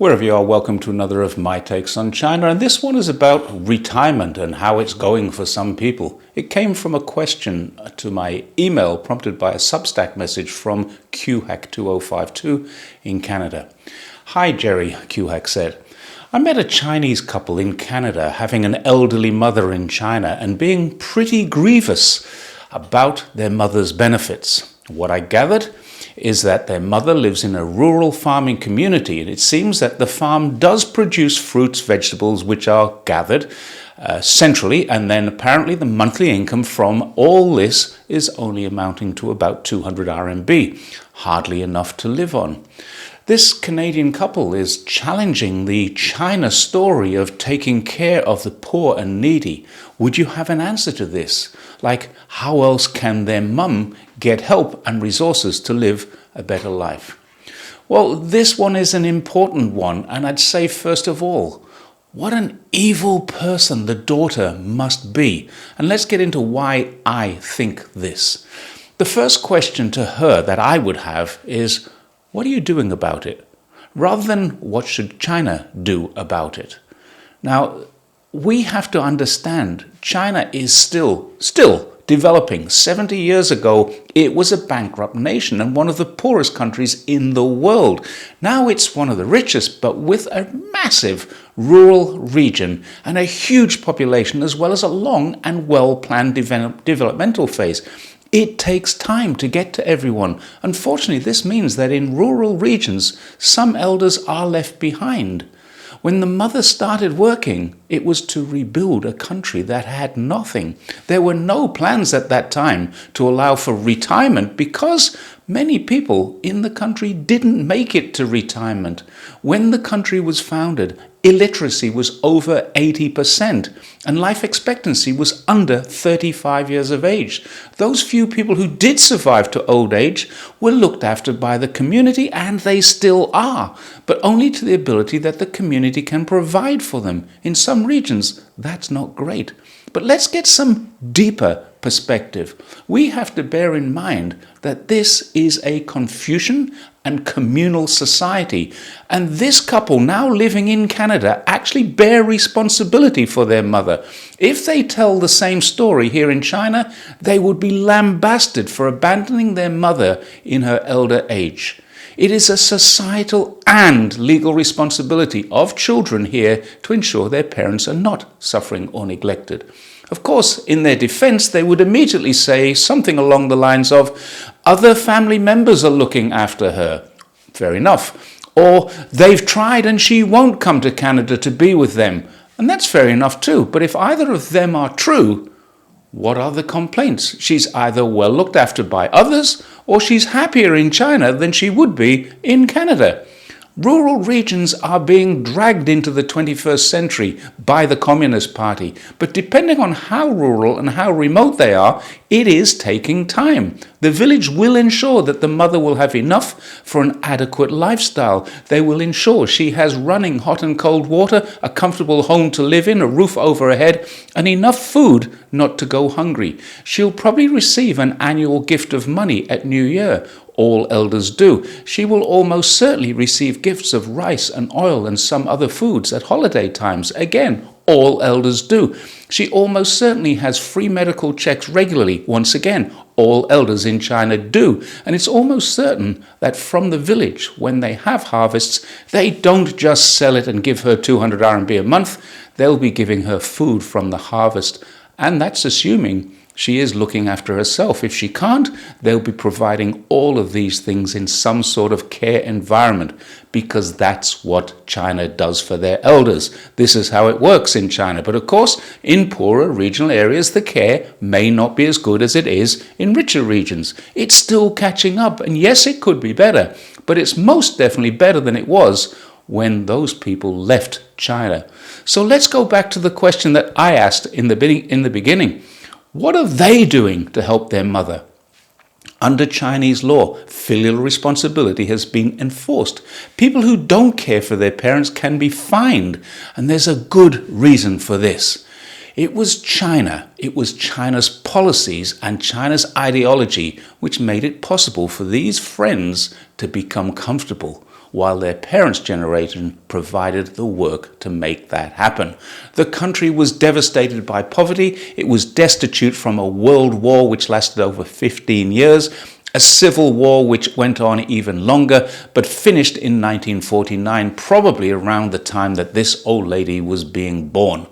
Wherever you are, welcome to another of my takes on China, and this one is about retirement and how it's going for some people. It came from a question to my email prompted by a Substack message from QHack2052 in Canada. Hi Jerry, QHack said. I met a Chinese couple in Canada having an elderly mother in China and being pretty grievous about their mother's benefits. What I gathered is that their mother lives in a rural farming community, and it seems that the farm does produce fruits, vegetables, which are gathered centrally, and then apparently the monthly income from all this is only amounting to about 200 RMB, hardly enough to live on. This Canadian couple is challenging the China story of taking care of the poor and needy. Would you have an answer to this? Like, how else can their mum get help and resources to live a better life? Well, this one is an important one, and I'd say first of all, what an evil person the daughter must be. And let's get into why I think this. The first question to her that I would have is, what are you doing about it? Rather than what should China do about it? Now, we have to understand China is still developing. 70 years ago, it was a bankrupt nation and one of the poorest countries in the world. Now it's one of the richest, but with a massive rural region and a huge population, as well as a long and well-planned developmental phase. It takes time to get to everyone. Unfortunately, this means that in rural regions, some elders are left behind. When the mother started working, it was to rebuild a country that had nothing. There were no plans at that time to allow for retirement because many people in the country didn't make it to retirement. When the country was founded, illiteracy was over 80% and life expectancy was under 35 years of age. Those few people who did survive to old age were looked after by the community, and they still are, but only to the ability that the community can provide for them. In some regions, that's not great. But let's get some deeper perspective. We have to bear in mind that this is a Confucian and communal society, and this couple now living in Canada actually bear responsibility for their mother. If they tell the same story here in China, they would be lambasted for abandoning their mother in her elder age. It is a societal and legal responsibility of children here to ensure their parents are not suffering or neglected. Of course, in their defense, they would immediately say something along the lines of, other family members are looking after her. Fair enough. Or, they've tried and she won't come to Canada to be with them. And that's fair enough too. But if either of them are true, what are the complaints? She's either well looked after by others, or she's happier in China than she would be in Canada. Rural regions are being dragged into the 21st century by the Communist Party, but depending on how rural and how remote they are, it is taking time. The village will ensure that the mother will have enough for an adequate lifestyle. They will ensure she has running hot and cold water, a comfortable home to live in, a roof over her head, and enough food not to go hungry. She'll probably receive an annual gift of money at New Year. All elders do. She will almost certainly receive gifts of rice and oil and some other foods at holiday times. Again, all elders do. She almost certainly has free medical checks regularly. Once again, all elders in China do. And it's almost certain that from the village, when they have harvests, they don't just sell it and give her 200 RMB a month. They'll be giving her food from the harvest. And that's assuming she is looking after herself. If she can't, they'll be providing all of these things in some sort of care environment, because that's what China does for their elders. This is how it works in China. But of course, in poorer regional areas, the care may not be as good as it is in richer regions. It's still catching up, and yes, it could be better, but it's most definitely better than it was when those people left China. So let's go back to the question that I asked in the beginning. What are they doing to help their mother? Under Chinese law, filial responsibility has been enforced. People who don't care for their parents can be fined, and there's a good reason for this. It was China's policies and China's ideology which made it possible for these friends to become comfortable. while their parents' generation provided the work to make that happen. The country was devastated by poverty. It was destitute from a world war which lasted over 15 years, a civil war which went on even longer, but finished in 1949, probably around the time that this old lady was being born.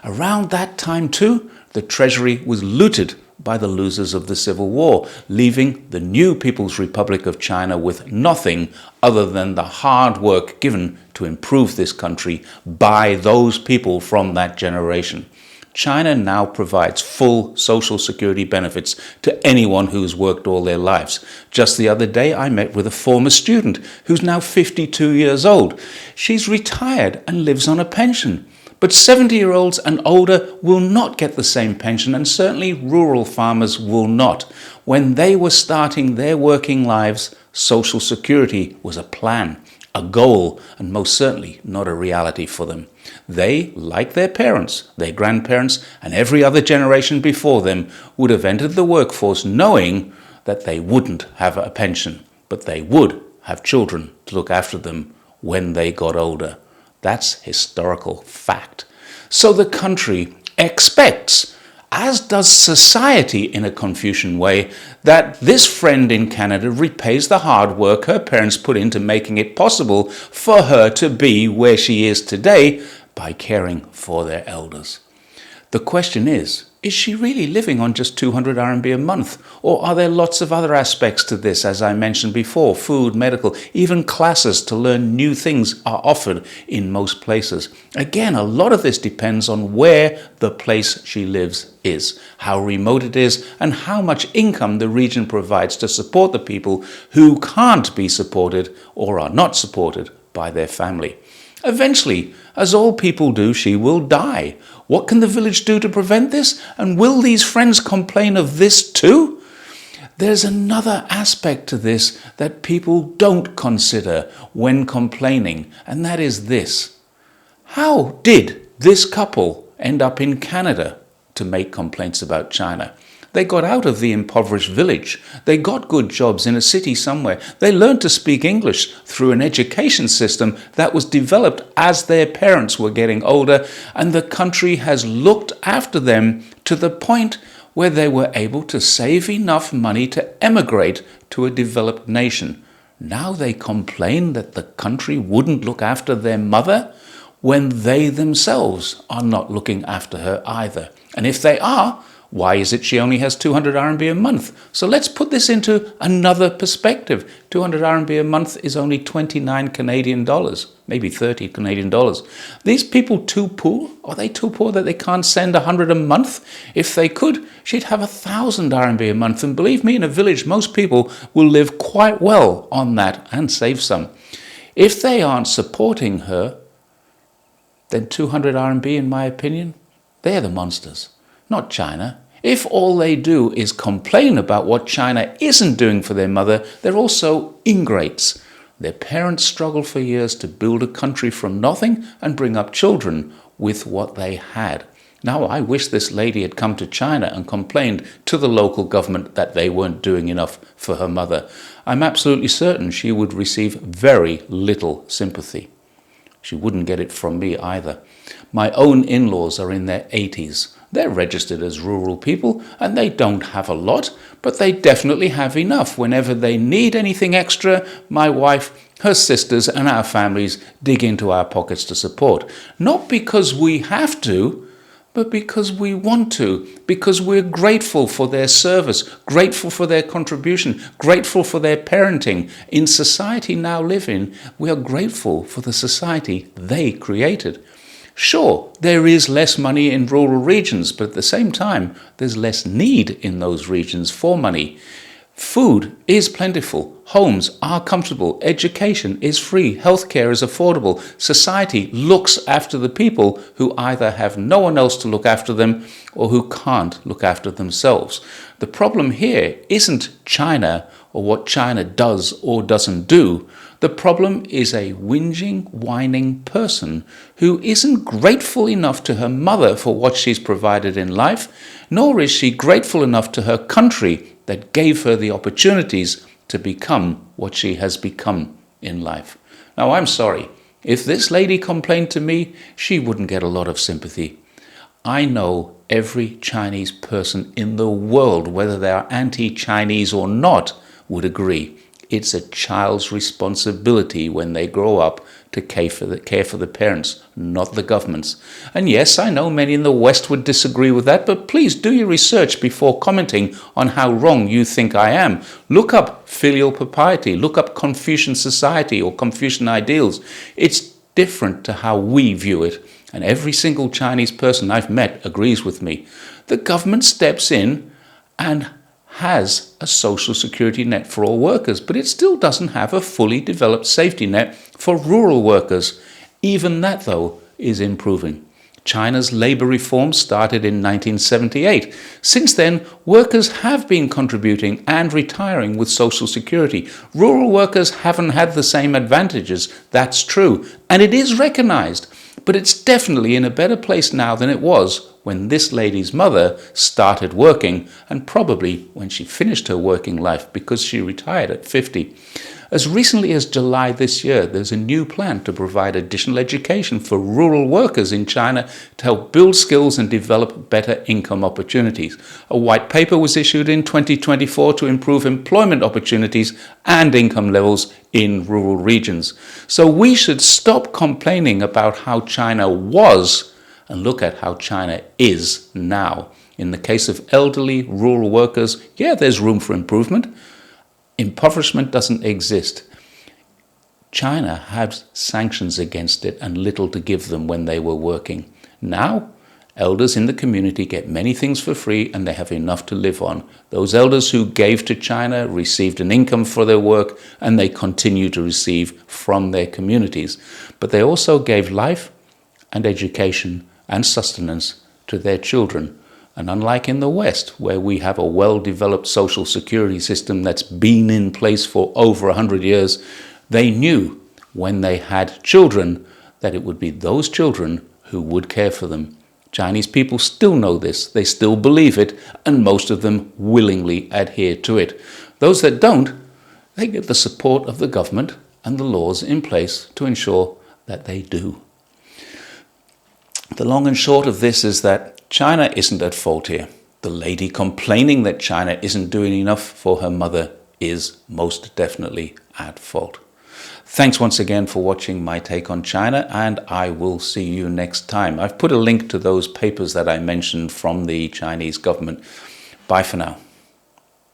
Around that time too, the treasury was looted by the losers of the Civil War, leaving the new People's Republic of China with nothing other than the hard work given to improve this country by those people from that generation. China now provides full social security benefits to anyone who's worked all their lives. Just the other day, I met with a former student who's now 52 years old. She's retired and lives on a pension. But 70-year-olds and older will not get the same pension, and certainly rural farmers will not. When they were starting their working lives, Social Security was a plan, a goal, and most certainly not a reality for them. They, like their parents, their grandparents, and every other generation before them, would have entered the workforce knowing that they wouldn't have a pension, but they would have children to look after them when they got older. That's historical fact. So the country expects, as does society in a Confucian way, that this friend in Canada repays the hard work her parents put into making it possible for her to be where she is today by caring for their elders. The question is she really living on just 200 RMB a month? Or are there lots of other aspects to this, as I mentioned before? Food, medical, even classes to learn new things are offered in most places. Again, a lot of this depends on where the place she lives is, how remote it is, and how much income the region provides to support the people who can't be supported or are not supported by their family. Eventually, as all people do, she will die. What can the village do to prevent this? And will these friends complain of this too? There's another aspect to this that people don't consider when complaining, and that is this. How did this couple end up in Canada to make complaints about China? They got out of the impoverished village. They got good jobs in a city somewhere. They learned to speak English through an education system that was developed as their parents were getting older, and the country has looked after them to the point where they were able to save enough money to emigrate to a developed nation. Now they complain that the country wouldn't look after their mother when they themselves are not looking after her either. And if they are, why is it she only has 200 RMB a month? So let's put this into another perspective. 200 RMB a month is only 29 Canadian dollars, maybe 30 Canadian dollars. These people too poor? Are they too poor that they can't send 100 a month? If they could, she'd have 1,000 RMB a month. And believe me, in a village, most people will live quite well on that and save some. If they aren't supporting her, then 200 RMB, in my opinion, they're the monsters. Not China. If all they do is complain about what China isn't doing for their mother, they're also ingrates. Their parents struggled for years to build a country from nothing and bring up children with what they had. Now, I wish this lady had come to China and complained to the local government that they weren't doing enough for her mother. I'm absolutely certain she would receive very little sympathy. She wouldn't get it from me either. My own in-laws are in their 80s. They're registered as rural people, and they don't have a lot, but they definitely have enough. Whenever they need anything extra, my wife, her sisters, and our families dig into our pockets to support. Not because we have to, but because we want to, because we're grateful for their service, grateful for their contribution, grateful for their parenting. In society now living, we are grateful for the society they created. Sure, there is less money in rural regions, but at the same time, there's less need in those regions for money. Food is plentiful, homes are comfortable, education is free, healthcare is affordable. Society looks after the people who either have no one else to look after them or who can't look after themselves. The problem here isn't China or what China does or doesn't do. The problem is a whinging, whining person who isn't grateful enough to her mother for what she's provided in life, nor is she grateful enough to her country that gave her the opportunities to become what she has become in life. Now, I'm sorry. If this lady complained to me, she wouldn't get a lot of sympathy. I know every Chinese person in the world, whether they are anti-Chinese or not, would agree. It's a child's responsibility when they grow up to care for the parents, not the government's. And yes, I know many in the West would disagree with that, but please do your research before commenting on how wrong you think I am. Look up filial piety, look up Confucian society or Confucian ideals. It's different to how we view it, and every single Chinese person I've met agrees with me. The government steps in and has a social security net for all workers, but it still doesn't have a fully developed safety net for rural workers. Even that, though, is improving. China's labor reform started in 1978. Since then, workers have been contributing and retiring with Social Security. Rural workers haven't had the same advantages, that's true, and it is recognized. But it's definitely in a better place now than it was when this lady's mother started working, and probably when she finished her working life because she retired at 50. As recently as July this year, there's a new plan to provide additional education for rural workers in China to help build skills and develop better income opportunities. A white paper was issued in 2024 to improve employment opportunities and income levels in rural regions. So we should stop complaining about how China was and look at how China is now. In the case of elderly rural workers, yeah, there's room for improvement. Impoverishment doesn't exist. China had sanctions against it and little to give them when they were working. Now, elders in the community get many things for free and they have enough to live on. Those elders who gave to China received an income for their work and they continue to receive from their communities. But they also gave life and education and sustenance to their children. And unlike in the West, where we have a well-developed social security system that's been in place for over 100 years, they knew when they had children that it would be those children who would care for them. Chinese people still know this, they still believe it, and most of them willingly adhere to it. Those that don't, they get the support of the government and the laws in place to ensure that they do. The long and short of this is that China isn't at fault here. The lady complaining that China isn't doing enough for her mother is most definitely at fault. Thanks once again for watching my take on China, and I will see you next time. I've put a link to those papers that I mentioned from the Chinese government. Bye for now.